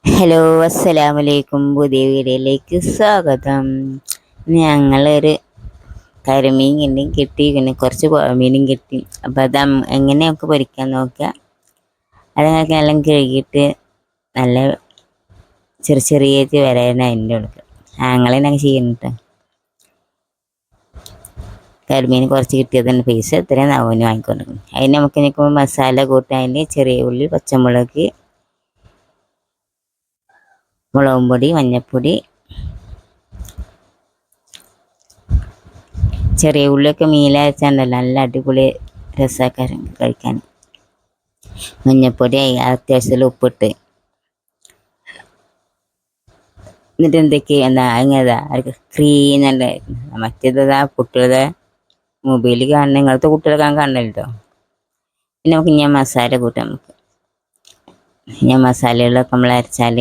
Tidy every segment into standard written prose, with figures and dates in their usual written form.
Hello, അസ്സലാമലൈക്കും. പുതിയ വീഡിയോയിലേക്ക് സ്വാഗതം. ഞങ്ങളൊരു കരിമീൻ കിട്ടി, പിന്നെ കുറച്ച് മീനും കിട്ടി. അപ്പോൾ അത് എങ്ങനെ നമുക്ക് പൊരിക്കാൻ നോക്കുക. അതൊക്കെ എല്ലാം കഴുകിയിട്ട് നല്ല ചെറിയ ചെറിയ വരാൻ അതിൻ്റെ കൊടുക്കുക. ഞങ്ങളെന്നൊക്കെ ചെയ്യുന്നുണ്ട്. കരിമീൻ കുറച്ച് കിട്ടിയതിന് പൈസ എത്രയും നാവിന് വാങ്ങിക്കൊണ്ടിരിക്കും. അതിന് നമുക്ക് നിൽക്കുമ്പോൾ മസാല കൂട്ടാൻ ചെറിയ ഉള്ളി, പച്ചമുളക്, മുളകും പൊടി, മഞ്ഞൾപ്പൊടി, ചെറിയ ഉള്ളിയൊക്കെ മീലയച്ചുണ്ടല്ലോ നല്ല അടിപൊളി രസക്കാരം കഴിക്കാൻ. മഞ്ഞൾപ്പൊടി അത്യാവശ്യത്തിൽ ഉപ്പിട്ട് എന്നിട്ട് എങ്ങനെതാ അവർക്ക് ക്രീനല്ല. മറ്റേതാ കുട്ടികളുടെ മൊബൈലിൽ കാണുന്ന നിങ്ങളത്തെ കുട്ടികളെ കാണണല്ലോ. പിന്നെ നമുക്ക് ഞാൻ മസാല കൂട്ടാം. ഞാൻ മസാലകളൊക്കെ നമ്മൾ അരച്ചാൽ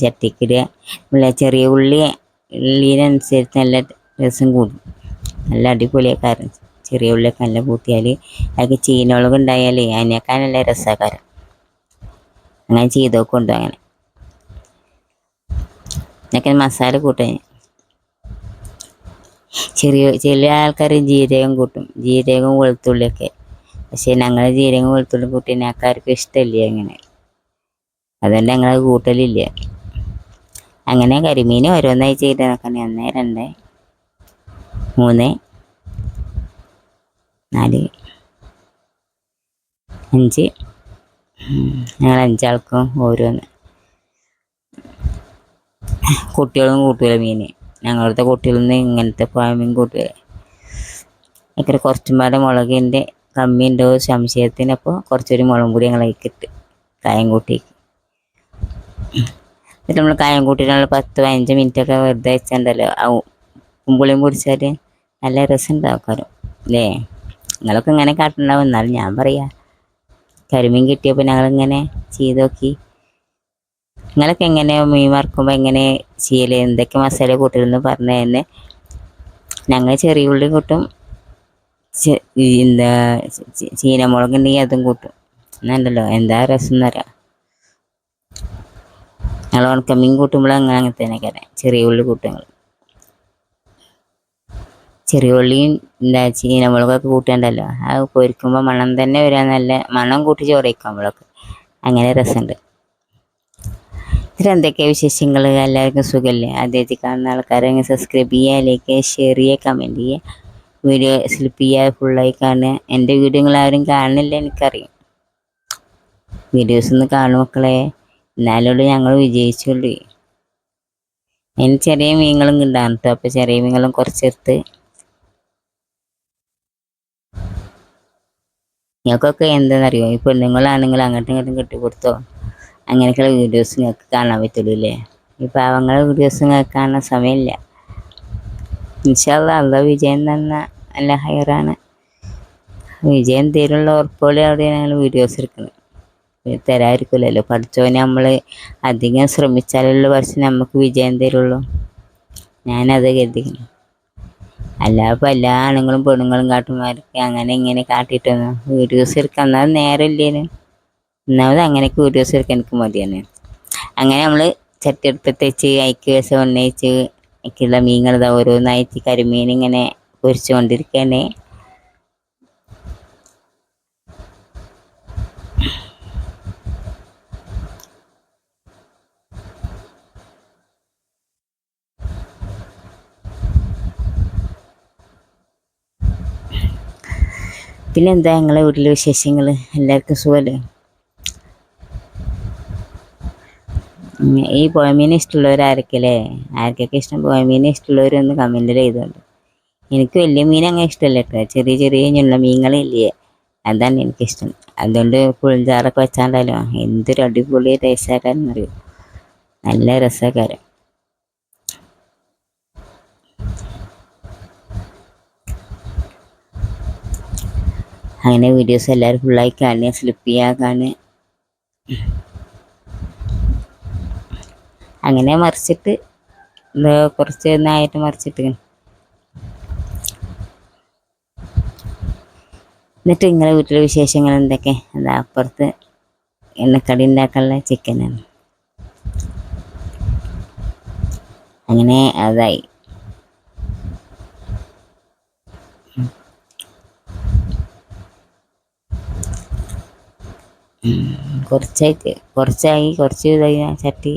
ചട്ടിക്കിടുക. നമ്മളെ ചെറിയ ഉള്ളിനനുസരിച്ച് നല്ല രസം കൂടും. നല്ല അടിപൊളിയാക്കാരം. ചെറിയ ഉള്ളിയൊക്കെ നല്ല കൂട്ടിയാൽ അതിൽ ചീനമുളക് ഉണ്ടായാൽ അതിനേക്കാൾ നല്ല രസക്കാരം. അങ്ങനെ ചെയ്തൊക്കെ അങ്ങനെ എന്നൊക്കെ മസാല കൂട്ടാൻ. ചില ആൾക്കാർ ജീരകം കൂട്ടും, ജീരകവും വെളുത്തുള്ളിയൊക്കെ. പക്ഷേ ഞങ്ങൾ ജീരകം വെളുത്തുള്ളി കൂട്ടി ആൾക്കാർക്ക് ഇഷ്ടമില്ല. അങ്ങനെ അതുകൊണ്ട് ഞങ്ങൾ കൂട്ടലില്ല. അങ്ങനെ കരിമീൻ ഓരോന്നായി ചെയ്ത് നോക്കാൻ 1 2 3 4 5 ഞങ്ങൾ 5 ആൾക്കും ഓരോന്ന്. കുട്ടികളും കൂട്ടുക മീൻ. ഞങ്ങളുടെ കുട്ടികളൊന്നും ഇങ്ങനത്തെ പുഴമീൻ കൂട്ടുക. ഒക്കെ കുറച്ചും പാടെ മുളകിൻ്റെ കമ്മി ഉണ്ടോ സംശയത്തിനപ്പോൾ കുറച്ചൊരു മുളകും കൂടി ഞങ്ങൾ അതിക്കിട്ട് കായം കൂട്ടി. എന്നിട്ട് നമ്മൾ കായം കൂട്ടിയിട്ട് 10-15 മിനിറ്റൊക്കെ വെറുതെ വെച്ചിട്ടുണ്ടല്ലോ. ഉപ്പും പൊടിച്ചാൽ നല്ല രസം ഉണ്ടാക്കാറ് അല്ലേ. നിങ്ങളൊക്കെ ഇങ്ങനെ കാട്ടുണ്ടാവും. എന്നാലും ഞാൻ പറയാം, കരിമീൻ കിട്ടിയപ്പോൾ ഞങ്ങളിങ്ങനെ ചെയ്ത് നോക്കി. നിങ്ങളൊക്കെ എങ്ങനെ മീൻ വറുക്കുമ്പോൾ എങ്ങനെ ചെയ്യൽ, എന്തൊക്കെ മസാല കൂട്ടലെന്ന് പറഞ്ഞു തന്നെ. ഞങ്ങൾ ചെറിയ ഉള്ളി കൂട്ടും, എന്താ ചീനമുളകുണ്ടെങ്കിൽ അതും കൂട്ടും. എന്നുണ്ടല്ലോ എന്താ രസം എന്നറിയാം. ഞങ്ങൾ ഉണക്കമീൻ കൂട്ടുമ്പോൾ അങ്ങനെ തന്നെ കരാം. ചെറിയ ഉള്ളി കൂട്ടുങ്ങൾ, ചെറിയ ഉള്ളിയും ചീനമുളകൊക്കെ കൂട്ടേണ്ടല്ലോ. അത് പൊരിക്കുമ്പോൾ മണം തന്നെ വരാൻ നല്ല മണം കൂട്ടി ചോറയ്ക്കുമ്പോഴൊക്കെ അങ്ങനെ രസമുണ്ട്. എന്തൊക്കെയാണ് വിശേഷങ്ങൾ? എല്ലാവർക്കും സുഖമല്ലേ? ആദ്യമായിട്ട് കാണുന്ന ആൾക്കാരെ സബ്സ്ക്രൈബ് ചെയ്യുക, ലൈക്ക് ചെയ്യുക, ഷെയർ ചെയ്യുക, കമൻറ്റ് ചെയ്യുക, വീഡിയോ സ്ലിപ്പ് ചെയ്യുക, ഫുള്ളായി കാണുക. എൻ്റെ വീഡിയോകൾ ആരും കാണുന്നില്ല എനിക്കറിയാം. വീഡിയോസ് ഒന്ന് കാണും മക്കളെ, എന്നാലുള്ളൂ ഞങ്ങൾ വിജയിച്ചുള്ളൂ. അതിന് ചെറിയ മീനുകളും ഉണ്ടാകും കേട്ടോ. അപ്പോൾ ചെറിയ മീനുകളും കുറച്ചെടുത്ത് ഞങ്ങൾക്കൊക്കെ എന്താണെന്നറിയോ, ഈ പെണ്ണുങ്ങളാണെങ്കിൽ അങ്ങോട്ടും ഇങ്ങോട്ടും കെട്ടിക്കൊടുത്തോ അങ്ങനെയൊക്കെയുള്ള വീഡിയോസ് നിങ്ങൾക്ക് കാണാൻ പറ്റുള്ളൂ അല്ലേ. ഈ പാവങ്ങളുടെ വീഡിയോസ് നിങ്ങൾക്ക് കാണാൻ സമയമില്ല. ഇൻഷാ അല്ലാഹ് അള്ളാഹ് വിജയം തന്ന നല്ല ഹയറാണ്. വിജയം തരുള്ള ഉറപ്പോടെ അവിടെയാണ് ഞങ്ങൾ വീഡിയോസ് എടുക്കുന്നത്. തരാതിരിക്കില്ലല്ലോ. പഠിച്ചവനെ നമ്മൾ അധികം ശ്രമിച്ചാലുള്ള പഠിച്ച് നമുക്ക് വിജയം തരുള്ളൂ. ഞാനത് കരുതിക്കുന്നു. അല്ല അപ്പോൾ എല്ലാ ആണുങ്ങളും പെണ്ണുങ്ങളും കാട്ടുമാരൊക്കെ അങ്ങനെ ഇങ്ങനെ കാട്ടിയിട്ടൊന്നും വീഡിയോസ് എടുക്കാൻ എന്നാൽ നേരമില്ലേന്. ഒന്നാമത് അങ്ങനെയൊക്കെ വീഡിയോസ് എടുക്കാൻ എനിക്ക് മതിയാണ്. അങ്ങനെ നമ്മൾ ചട്ടിയെടുപ്പത്ത് വെച്ച് അയക്ക് ദിവസം ഉന്നയിച്ച് ഒക്കെയുള്ള മീനുകൾ ഓരോന്നായിട്ട് കരിമീൻ ഇങ്ങനെ പൊരിച്ചുകൊണ്ടിരിക്കുകയാണ്. പിന്നെന്താ നിങ്ങളെ വീട്ടിലെ വിശേഷങ്ങൾ? എല്ലാവർക്കും സുഖമല്ലേ? ഈ പുഴമീൻ ഇഷ്ടമുള്ളവരാരൊക്കെയല്ലേ? ആർക്കൊക്കെ ഇഷ്ടം പുഴമീൻ ഇഷ്ടമുള്ളവരൊന്ന് കമൻറ്റിൽ ചെയ്തോണ്ട്. എനിക്ക് വലിയ മീൻ അങ്ങനെ ഇഷ്ടമല്ല കേട്ടോ. ചെറിയ ചെറിയ ഞുള്ള മീനുകളില്ലേ, അതാണ് എനിക്കിഷ്ടം. അതുകൊണ്ട് പുളിഞ്ചാറൊക്കെ വെച്ചാണ്ടല്ലോ എന്തൊരു അടിപൊളി ടേസ്റ്റാക്കാരെന്ന് അറിയും. നല്ല രസക്കാരം. അങ്ങനെ വീഡിയോസ് എല്ലാവരും ഫുള്ളായി കാണുക, സ്ലിപ്പ് ചെയ്യുക കാണുക. അങ്ങനെ മറിച്ചിട്ട് കുറച്ച് നായിട്ട് മറിച്ചിട്ട് എന്നിട്ട് നിങ്ങളുടെ വീട്ടിലെ വിശേഷങ്ങൾ എന്തൊക്കെ? അത് അപ്പുറത്ത് എണ്ണക്കടി ഉണ്ടാക്കാനുള്ള ചിക്കനാണ്. അങ്ങനെ അതായി. കുറച്ച് ഇതായി ചട്ടി.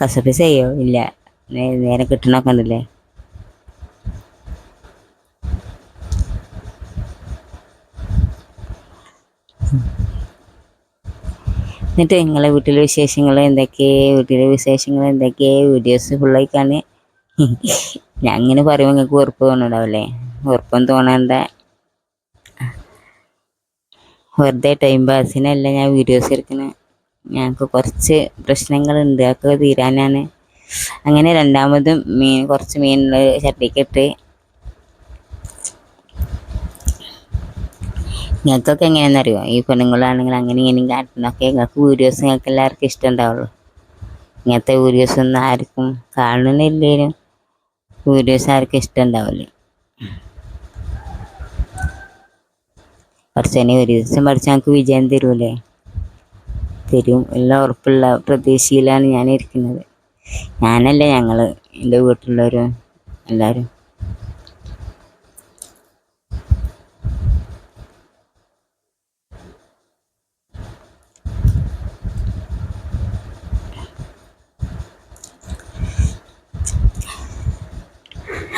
കസപീസ് ചെയ്യോ? ഇല്ല, നേരെ കിട്ടണൊക്കെ ഉണ്ടല്ലേ. എന്നിട്ട് നിങ്ങളെ വീട്ടിലെ വിശേഷങ്ങൾ എന്തൊക്കെ വീഡിയോസ് ഫുള്ളായി കാണുക. ഞാൻ അങ്ങനെ പറയുമ്പോൾ നിങ്ങൾക്ക് വെറുപ്പ് തോന്നുന്നുണ്ടാവില്ലേ? വെറുപ്പൊന്നും തോന്നണ്ട, വെറുതെ ടൈം പാസിനല്ല ഞാൻ വീഡിയോസ് എടുക്കുന്നത്. ഞങ്ങൾക്ക് കുറച്ച് പ്രശ്നങ്ങളുണ്ട്, അതൊക്കെ തീരാനാണ്. അങ്ങനെ രണ്ടാമതും കുറച്ച് മീനുള്ള ചട്ടിക്കിട്ട്. നിങ്ങൾക്കൊക്കെ എങ്ങനെയാണെന്നറിയോ? ഈ പെണ്ണുങ്ങളാണെങ്കിൽ അങ്ങനെ ഇങ്ങനെ കാട്ടുന്നൊക്കെ നിങ്ങൾക്ക് വീഡിയോസ് നിങ്ങൾക്ക് എല്ലാവർക്കും ഇഷ്ടം ഉണ്ടാവുള്ളൂ. ഇങ്ങനത്തെ വീഡിയോസ് ഒന്നും ആർക്കും കാണുന്നില്ലേലും വീഡിയോസ് ആർക്കും ഇഷ്ടം ഉണ്ടാവില്ല. കുറച്ചതിനെ ഒരു ദിവസം പഠിച്ചാൽ നമുക്ക് വിജയം തരൂലേ? തരും, എല്ലാം ഉറപ്പുള്ള പ്രതീക്ഷയിലാണ് ഞാൻ ഇരിക്കുന്നത്. ഞാനല്ല, ഞങ്ങൾ, എൻ്റെ വീട്ടിലുള്ളവരും എല്ലാവരും.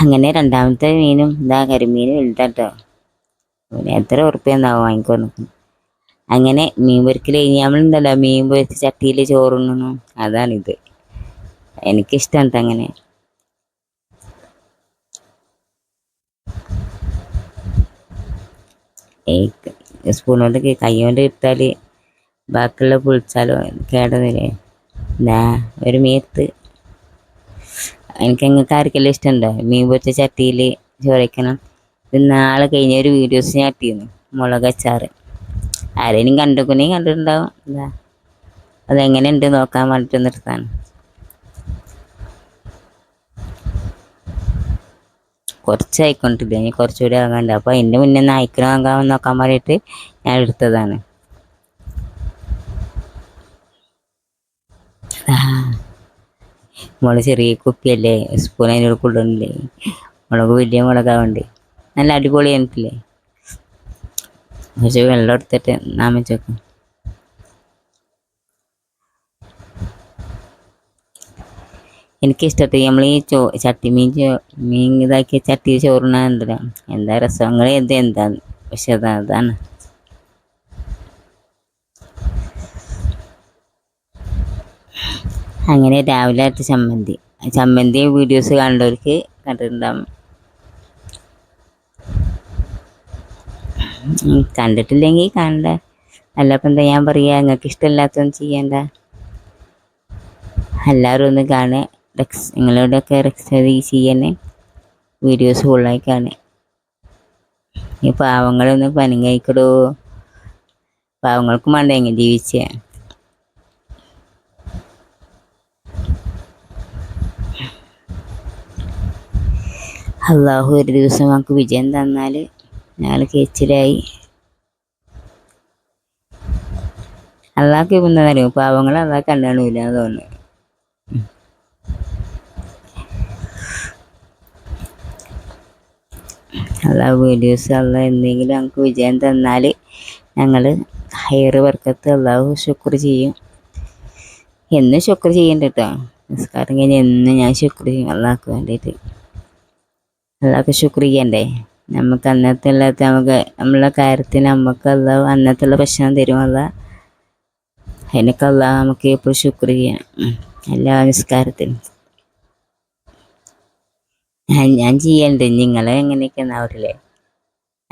അങ്ങനെ രണ്ടാമത്തെ മീനും കരിമീനും വലുതാട്ടോ. എത്ര ഉറുപ്പ്യെന്നാവും വാങ്ങിക്കൊണ്ട്. അങ്ങനെ മീൻ പൊരിക്കൽ കഴിഞ്ഞ് നമ്മളുണ്ടല്ലോ, മീൻ പൊരിച്ച് ചട്ടിയിൽ ചോറുണ്ണു. അതാണിത്. എനിക്കിഷ്ടമാണ് അങ്ങനെ. സ്പൂൺ കൊണ്ട് കൈ കൊണ്ട് ഇട്ടാൽ ബാക്കിയുള്ള പൊളിച്ചാലോ കേടുന്നില്ലേ. ഒരു മീത്ത് നിങ്ങൾക്ക് ആർക്കെല്ലാം ഇഷ്ടമുണ്ടോ മീൻ പൊരിച്ച ചട്ടിയിൽ ചോറയ്ക്കണം? ഇത് നാളെ കഴിഞ്ഞ ഒരു വീഡിയോസ് ഞാൻ ഇട്ടിരുന്നു, മുളക് അച്ചാറ്. ആരെങ്കിലും കണ്ടിട്ടുണ്ടാവും. അതെങ്ങനെ ഉണ്ട് നോക്കാൻ വേണ്ടിയിട്ട് നിർത്താണ്. കുറച്ചായിക്കൊണ്ടില്ല, ഇനി കുറച്ചുകൂടി ആകാണ്ട്. അപ്പോൾ എൻ്റെ മുന്നേ ഒന്ന് അയക്കണോ ആകാമെന്ന് നോക്കാൻ വേണ്ടിയിട്ട് ഞാൻ എടുത്തതാണ്. മുളക് ചെറിയ കുപ്പിയല്ലേ, സ്പൂൺ അതിനോട് കൊള്ളുന്നില്ലേ. മുളക് വലിയ മുളകാവുണ്ട്, നല്ല അടിപൊളി എനിക്കില്ലേ. കുറച്ച് വെള്ളം എടുത്തിട്ട് നാം വെച്ചേക്കും. എനിക്കിഷ്ടപ്പെട്ടു നമ്മൾ ഈ മീൻ ഇതാക്കിയ ചട്ടി ചോറിനാ എന്താ രസങ്ങൾ എന്താണ്, പക്ഷെ അതാണ്. അങ്ങനെ രാവിലെ ആയിട്ട് ചമ്മന്തി വീഡിയോസ് കണ്ടവർക്ക് കണ്ടിട്ടുണ്ടാവും. കണ്ടിട്ടില്ലെങ്കിൽ കാണണ്ട, അല്ലപ്പം എന്താ ഞാൻ പറയുക, നിങ്ങൾക്ക് ഇഷ്ടമില്ലാത്തൊന്നും ചെയ്യണ്ട. എല്ലാവരും ഒന്ന് കാണുക. നിങ്ങളോടൊക്കെ ചെയ്യണേ, വീഡിയോസ് ഫുള്ളായി കാണുക. ഈ പാവങ്ങളൊന്ന് പനം കഴിക്കടോ, പാവങ്ങൾക്കും വേണ്ട എങ്ങനെ ജീവിച്ച. അള്ളാഹു ഒരു ദിവസം നമുക്ക് വിജയം തന്നാൽ ഞങ്ങൾ കേച്ചിലായി. അള്ളാഹ്ക്ക് ഇപ്പം എന്താ അറിയുമോ, പാവങ്ങൾ അള്ളാഹ് കണ്ടാണില്ല എന്ന് തോന്നുന്നു. അള്ളാഹ് വീഡിയോസ് അള്ളാഹ് എന്തെങ്കിലും ഞങ്ങൾക്ക് വിജയം തന്നാൽ ഞങ്ങൾ ഹൈറ് ബർക്കത്ത് അള്ളാഹു ശുക്ർ ചെയ്യും. എന്നും ശുക്ർ ചെയ്യണ്ട കേട്ടോ. നിസ്കാരം കഴിഞ്ഞ് എന്നും ഞാൻ ശുക്ർ ചെയ്യും അള്ളാഹ്ക്ക് വേണ്ടിയിട്ട്. അള്ളാഹ്ക്ക് ശുക്ർ ചെയ്യണ്ടേ? നമുക്ക് അന്നത്തെ നമ്മളെ കാര്യത്തിന് നമുക്ക് അള്ളാഹ് അന്നത്തുള്ള ഭക്ഷണം തരും. അതിനൊക്കെ അള്ളാഹ് നമുക്ക് എപ്പോഴും ശുക്ർ ചെയ്യണം എല്ലാ നിസ്കാരത്തിനും. ഞാൻ ചെയ്യലുണ്ട്, നിങ്ങളെ എങ്ങനെയൊക്കെ ഉണ്ടാവില്ലേ?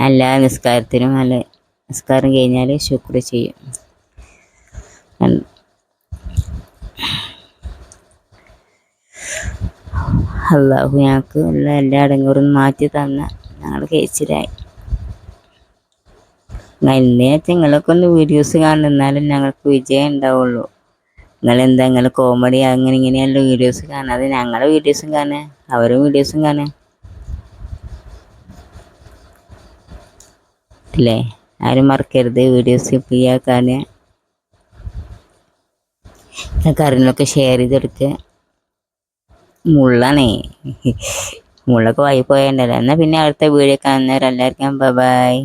എല്ലാ നിസ്കാരത്തിനും നിസ്കാരം കഴിഞ്ഞാൽ ശുക്ർ ചെയ്യും. അള്ളാഹു ഞങ്ങൾക്ക് ഉള്ള എല്ലാ അടങ്ങൂറും മാറ്റി തന്ന ഞങ്ങൾ കഴിച്ചിലായി. നിങ്ങളൊക്കെ ഒന്ന് വീഡിയോസ് കാണുന്നാലും ഞങ്ങൾക്ക് വിജയം ഉണ്ടാവുള്ളൂ. നിങ്ങൾ കോമഡി അങ്ങനെ ഇങ്ങനെയല്ല വീഡിയോസ് കാണാതെ ഞങ്ങളെ വീഡിയോസും കാണുക, അവരും വീഡിയോസും കാണുക. അല്ലേ? ആരും മറക്കരുത് വീഡിയോസ് ഫ്രീ ആക്കാൻ. കറിനൊക്കെ ഷെയർ ചെയ്ത് കൊടുക്കുക. മുള്ളാണേ, മുള്ളൊക്കെ വായി പോയണ്ടല്ലോ. എന്നാൽ പിന്നെ അടുത്ത വീഡിയോ കാണുന്നവരെല്ലാവർക്കും ബൈ.